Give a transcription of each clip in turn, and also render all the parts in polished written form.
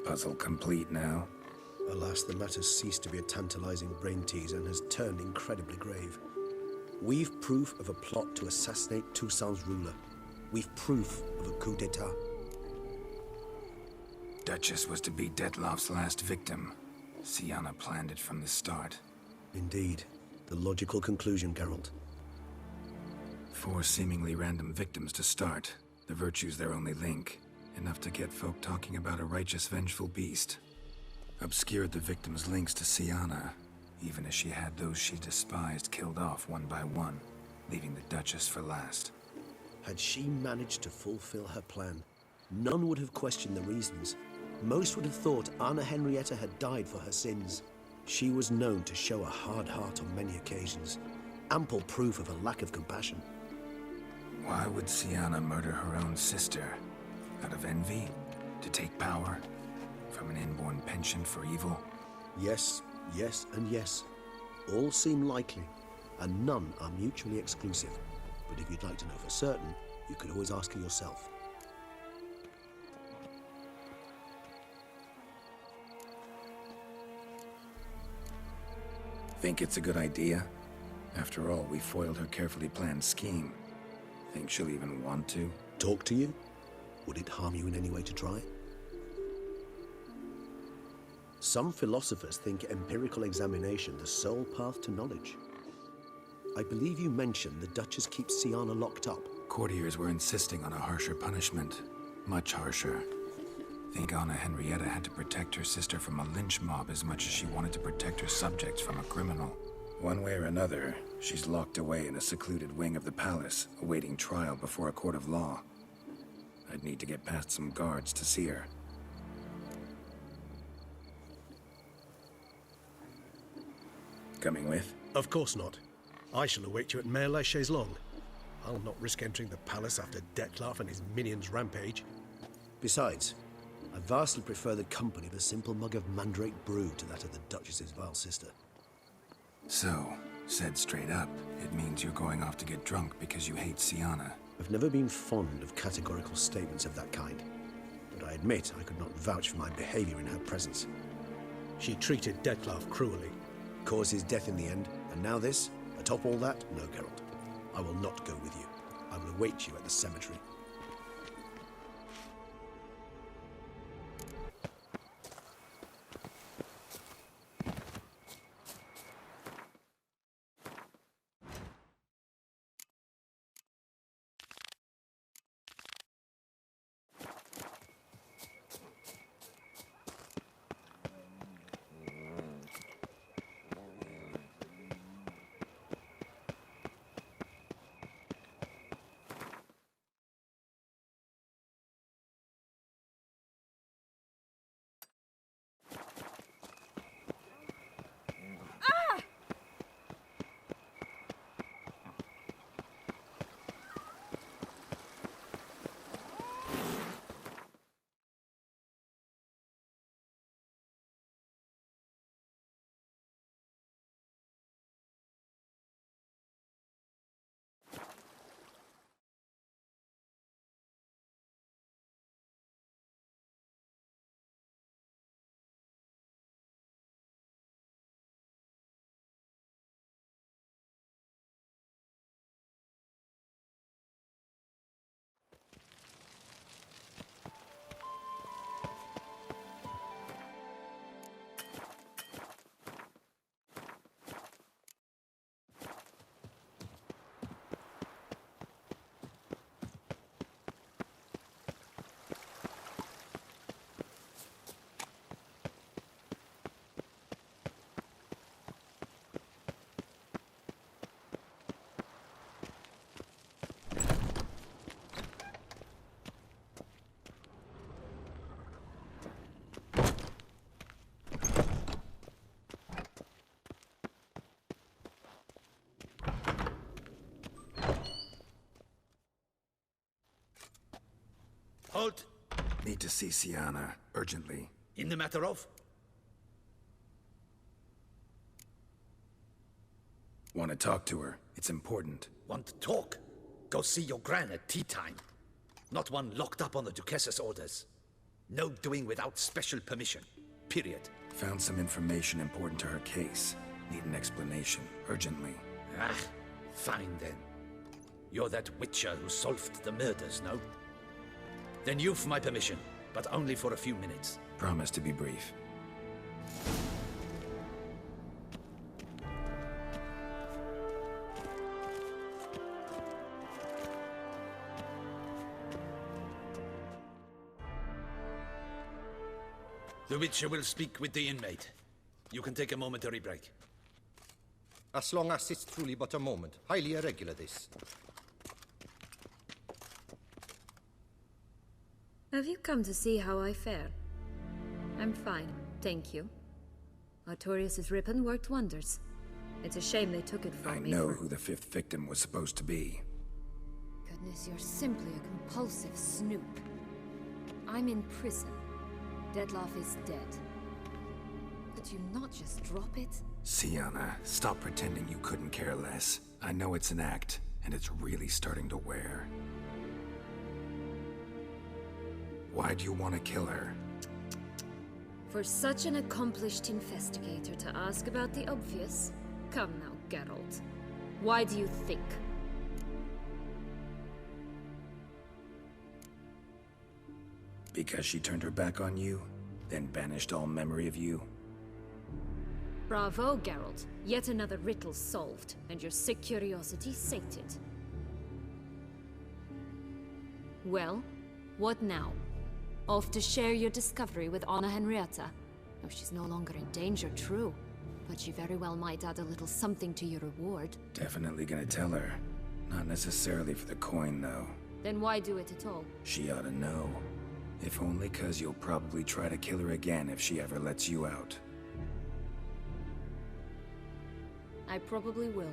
Puzzle complete now? Alas, the matter's ceased to be a tantalizing brain teaser and has turned incredibly grave. We've proof of a plot to assassinate Toussaint's ruler. We've proof of a coup d'etat. Duchess was to be Dettlaff's last victim. Syanna planned it from the start. Indeed. The logical conclusion, Geralt. 4 seemingly random victims to start. The virtue's their only link. Enough to get folk talking about a righteous, vengeful beast. Obscured the victims' links to Syanna, even as she had those she despised killed off one by one, leaving the Duchess for last. Had she managed to fulfill her plan, none would have questioned the reasons. Most would have thought Anna Henrietta had died for her sins. She was known to show a hard heart on many occasions. Ample proof of a lack of compassion. Why would Syanna murder her own sister? Out of envy? To take power? From an inborn penchant for evil? Yes, yes, and yes. All seem likely, and none are mutually exclusive. But if you'd like to know for certain, you could always ask her yourself. Think it's a good idea? After all, we foiled her carefully planned scheme. Think she'll even want to? Talk to you? Would it harm you in any way to try? Some philosophers think empirical examination the sole path to knowledge. I believe you mentioned the Duchess keeps Syanna locked up. Courtiers were insisting on a harsher punishment. Much harsher. Think Anna Henrietta had to protect her sister from a lynch mob as much as she wanted to protect her subjects from a criminal. One way or another, she's locked away in a secluded wing of the palace, awaiting trial before a court of law. I'd need to get past some guards to see her. Coming with? Of course not. I shall await you at Mare la Chaise-Longue. I'll not risk entering the palace after Dettlaff and his minions rampage. Besides, I vastly prefer the company of a simple mug of mandrake brew to that of the Duchess's vile sister. So, said straight up, it means you're going off to get drunk because you hate Syanna. I've never been fond of categorical statements of that kind, but I admit I could not vouch for my behavior in her presence. She treated Dettlaff cruelly, caused his death in the end, and now this? Atop all that? No, Geralt. I will not go with you. I will await you at the cemetery. Halt! Need to see Syanna, urgently. In the matter of? Want to talk to her. It's important. Want to talk? Go see your gran at tea time. Not one locked up on the Duchess's orders. No doing without special permission. Period. Found some information important to her case. Need an explanation, urgently. Ah, fine then. You're that Witcher who solved the murders, no? Then you've my permission, but only for a few minutes. Promise to be brief. The Witcher will speak with the inmate. You can take a momentary break. As long as it's truly but a moment. Highly irregular, this. Have you come to see how I fare? I'm fine, thank you. Artorius' ribbon worked wonders. It's a shame they took it from me. I know who the fifth victim was supposed to be. Goodness, you're simply a compulsive snoop. I'm in prison. Dettlaff is dead. Could you not just drop it? Syanna, stop pretending you couldn't care less. I know it's an act, and it's really starting to wear. Why do you want to kill her? For such an accomplished investigator to ask about the obvious? Come now, Geralt. Why do you think? Because she turned her back on you, then banished all memory of you? Bravo, Geralt. Yet another riddle solved, and your sick curiosity sated. Well, what now? Off to share your discovery with Anna Henrietta? Oh, she's no longer in danger, true. But she very well might add a little something to your reward. Definitely gonna tell her. Not necessarily for the coin, though. Then why do it at all? She ought to know. If only 'cause you'll probably try to kill her again if she ever lets you out. I probably will.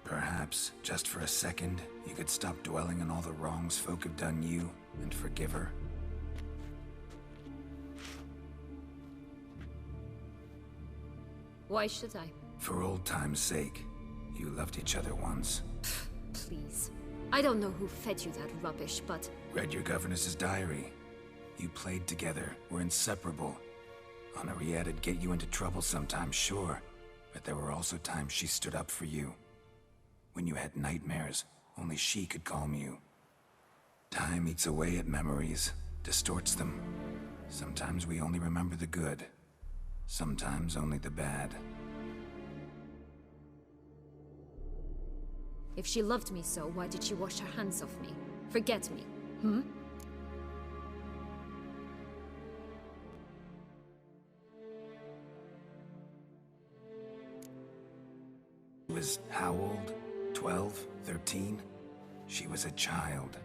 Perhaps, just for a second, you could stop dwelling on all the wrongs folk have done you and forgive her. Why should I? For old time's sake. You loved each other once. Please. I don't know who fed you that rubbish, but... Read your governess's diary. You played together, were inseparable. Henriette'd get you into trouble sometimes, sure. But there were also times she stood up for you. When you had nightmares, only she could calm you. Time eats away at memories, distorts them. Sometimes we only remember the good. Sometimes only the bad. If she loved me so, why did she wash her hands off me? Forget me, hmm? She was how old? 12? 13? She was a child.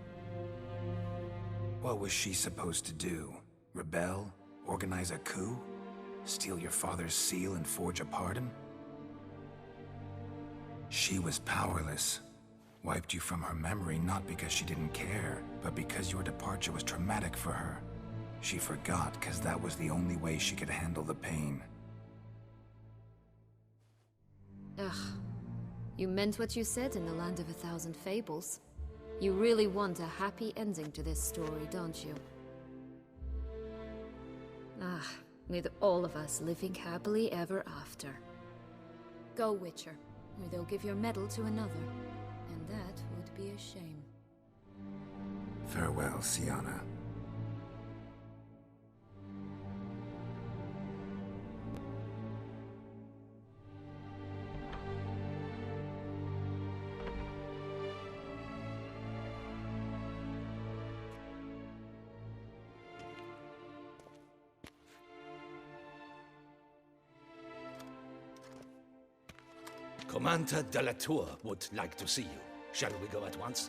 What was she supposed to do? Rebel? Organize a coup? Steal your father's seal and forge a pardon? She was powerless. Wiped you from her memory not because she didn't care, but because your departure was traumatic for her. She forgot because that was the only way she could handle the pain. Ugh. You meant what you said in the Land of a Thousand Fables. You really want a happy ending to this story, don't you? Ah, with all of us living happily ever after. Go, Witcher, or they'll give your medal to another. And that would be a shame. Farewell, Syanna. Commander de la Tour would like to see you. Shall we go at once?